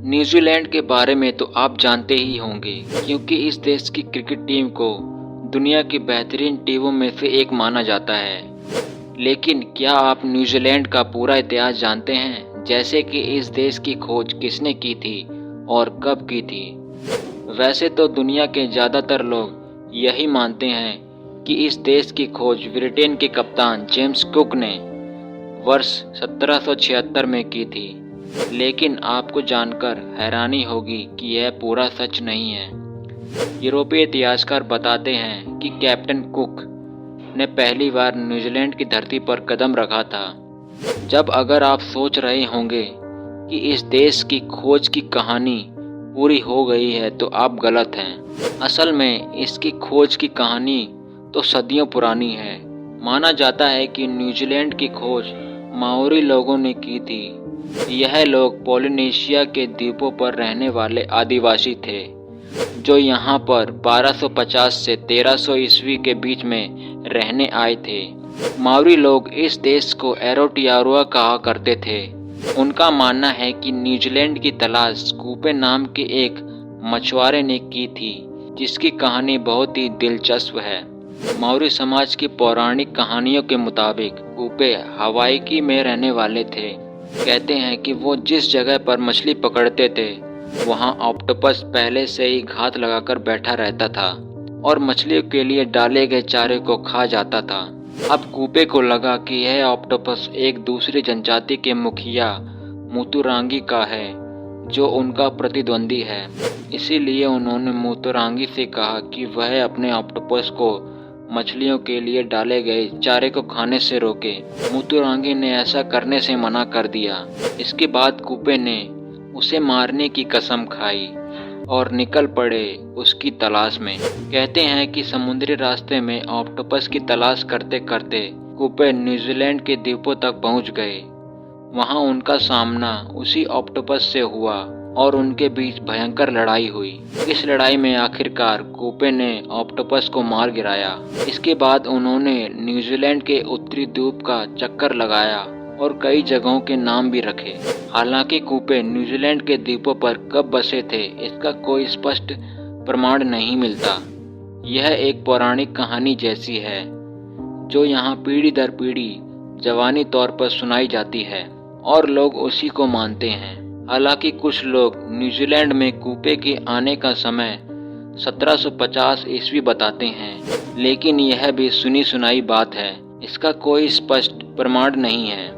New Zealand के बारे में तो आप जानते ही होंगे, क्योंकि इस देश की क्रिकेट टीम को दुनिया की बेहतरीन टीमों में से एक माना जाता है। लेकिन क्या आप न्यूजीलैंड का पूरा इतिहास जानते हैं, जैसे कि इस देश की खोज किसने की थी और कब की थी? वैसे तो दुनिया के ज़्यादातर लोग यही मानते हैं कि इस देश की खोज ब्रिटेन के कप्तान जेम्स कुक ने वर्ष 1776 में की थी। लेकिन आपको जानकर हैरानी होगी कि यह पूरा सच नहीं है। यूरोपीय इतिहासकार बताते हैं कि कैप्टन कुक ने पहली बार न्यूजीलैंड की धरती पर कदम रखा था। जब अगर आप सोच रहे होंगे कि इस देश की खोज की कहानी पूरी हो गई है, तो आप गलत हैं। असल में इसकी खोज की कहानी तो सदियों पुरानी है। माना जाता है कि न्यूजीलैंड की खोज माओरी लोगों ने की थी। यह लोग पोलिनेशिया के द्वीपों पर रहने वाले आदिवासी थे, जो यहाँ पर 1250 से 1300 ईस्वी के बीच में रहने आए थे। माओरी लोग इस देश को एरोटियारुआ कहा करते थे। उनका मानना है कि न्यूजीलैंड की तलाश कूपे नाम के एक मछुआरे ने की थी, जिसकी कहानी बहुत ही दिलचस्प है। माओरी समाज की पौराणिक कहानियों के मुताबिक कूपे हवाई में रहने वाले थे। कहते हैं कि वो जिस जगह पर मछली पकड़ते थे, वहाँ ऑक्टोपस पहले से ही घात लगाकर बैठा रहता था और मछलियों के लिए डाले गए चारे को खा जाता था। अब कूपे को लगा कि यह ऑक्टोपस एक दूसरी जनजाति के मुखिया मुतुरांगी का है, जो उनका प्रतिद्वंदी है। इसीलिए उन्होंने मुतुरांगी से कहा कि वह अपने ऑक्टोपस को मछलियों के लिए डाले गए चारे को खाने से रोके। मुतुरांगी ने ऐसा करने से मना कर दिया। इसके बाद कूपे ने उसे मारने की कसम खाई और निकल पड़े उसकी तलाश में। कहते हैं कि समुद्री रास्ते में ऑक्टोपस की तलाश करते करते कूपे न्यूजीलैंड के द्वीपों तक पहुंच गए। वहां उनका सामना उसी ऑक्टोपस से हुआ और उनके बीच भयंकर लड़ाई हुई। इस लड़ाई में आखिरकार कूपे ने ऑक्टोपस को मार गिराया। इसके बाद उन्होंने न्यूजीलैंड के उत्तरी द्वीप का चक्कर लगाया और कई जगहों के नाम भी रखे। हालांकि कूपे न्यूजीलैंड के द्वीपों पर कब बसे थे, इसका कोई स्पष्ट प्रमाण नहीं मिलता। यह एक पौराणिक कहानी जैसी है, जो यहाँ पीढ़ी दर पीढ़ी जवानी तौर पर सुनाई जाती है और लोग उसी को मानते हैं। हालांकि कुछ लोग न्यूजीलैंड में कूपे के आने का समय 1750 ईस्वी बताते हैं, लेकिन यह भी सुनी सुनाई बात है। इसका कोई स्पष्ट प्रमाण नहीं है।